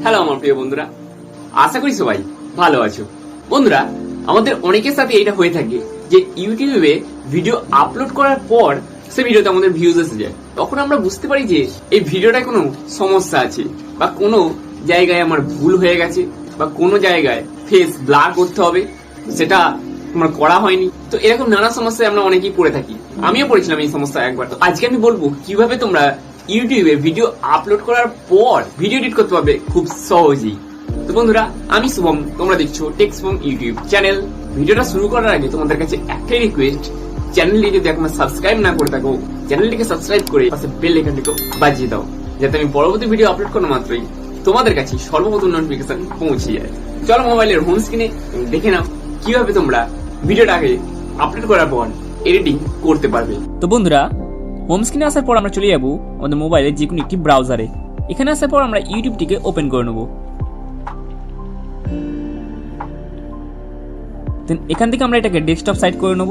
Hello আমার প্রিয় বন্ধুরা, আশা করি সবাই ভালো আছো। বন্ধুরা, আমাদের অনেকের সাথে এটা হয়ে থাকে যে ইউটিউবে ভিডিও আপলোড করার পর সে ভিডিওতে আমাদের ভিউজ এসে যায়। তখন আমরা বুঝতে পারি যে এই ভিডিওটায় কোনো সমস্যা আছে, বা কোনো জায়গায় আমার ভুল হয়ে গেছে, বা কোনো জায়গায় ফেস ব্লার করতে হবে, সেটা তোমার করা হয়নি। তো এরকম নানা সমস্যায় আমরা অনেকেই পড়ে থাকি, আমিও পড়েছিলাম এই সমস্যা একবার। তো আজকে আমি বলবো কিভাবে তোমরা ইউটিউবে ভিডিও আপলোড করার পর ভিডিও এডিট করতে পারবে খুব সহজেই। তো বন্ধুরা, আমি শুভম, তোমরা দেখছো টেক্সবম ইউটিউব চ্যানেল। ভিডিওটা শুরু করার আগে তোমাদের কাছে একটাই রিকোয়েস্ট, চ্যানেলটিকে যদি এখনো সাবস্ক্রাইব না করে থাকো, চ্যানেলটিকে সাবস্ক্রাইব করে পাশে বেল আইকনটিকে বাজিয়ে দাও, যাতে আমি পরবর্তী ভিডিও আপলোড করা মাত্রই তোমাদের কাছে সর্বপ্রথম নোটিফিকেশন পৌঁছে যায়। চলো মোবাইলের হোম স্ক্রিনে দেখে নাও কিভাবে তোমরা ভিডিওটাকে আপলোড করার পর এডিটিং করতে পারবে। তো বন্ধুরা, হোম স্ক্রিনে আসার পর আমরা চলে যাবো আমাদের মোবাইলের যে কোনো একটি ব্রাউজারে। এখানে আসার পর আমরা ইউটিউবটিকে ওপেন করে নেব। দেন এখান থেকে আমরা এটাকে ডেস্কটপ সাইড করে নেব।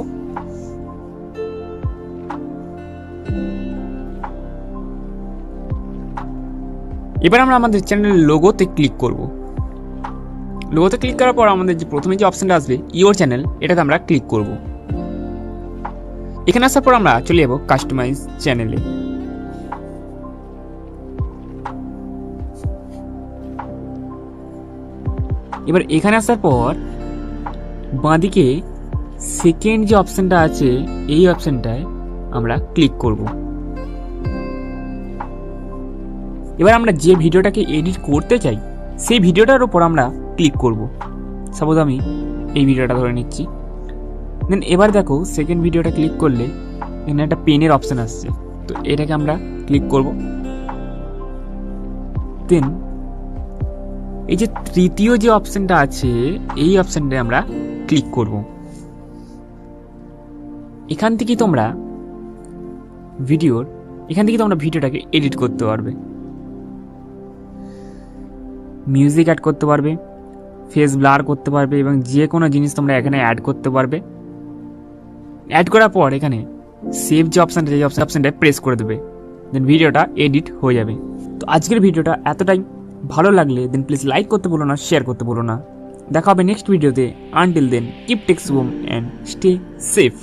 এবার আমরা আমাদের চ্যানেলের লোগোতে ক্লিক করব। লোগোতে ক্লিক করার পর আমাদের যে প্রথমে যে অপশনটা আসবে ইওর চ্যানেল, এটাতে আমরা ক্লিক করব। এখানে আসার পর আমরা চলে যাব কাস্টমাইজ চ্যানেলে। এবার এখানে আসার পর বাঁদিকে সেকেন্ড যে অপশনটা আছে, এই অপশনটায় আমরা ক্লিক করব। এবার আমরা যে ভিডিওটাকে এডিট করতে চাই সেই ভিডিওটার উপর আমরা ক্লিক করব। সাপোজ আমি এই ভিডিওটা ধরে নিচ্ছি। দেন এবার দেখো সেকেন্ড ভিডিওটা ক্লিক করলে এখানে একটা পেনের অপশন আসছে, তো এটাকে আমরা ক্লিক করব। দেন এই যে তৃতীয় যে অপশনটা আছে, এই অপশনটায় আমরা ক্লিক করব। এখান থেকে তোমরা ভিডিওটাকে এডিট করতে পারবে, মিউজিক অ্যাড করতে পারবে, ফেস ব্লার করতে পারবে, এবং যে কোনো জিনিস তোমরা এখানে অ্যাড করতে পারবে। অ্যাড করার পর এখানে সেভ যে অপশনটা, এই অপশনটায় প্রেস করে দেবে, দেন ভিডিওটা এডিট হয়ে যাবে। তো আজকের ভিডিওটা এতটাই, ভালো লাগলে দেন প্লিজ লাইক করতে বলো না, শেয়ার করতে বলো না। দেখা হবে নেক্সট ভিডিওতে। আনটিল দেন, কিপ টেক্সবম অ্যান্ড স্টে সেফ।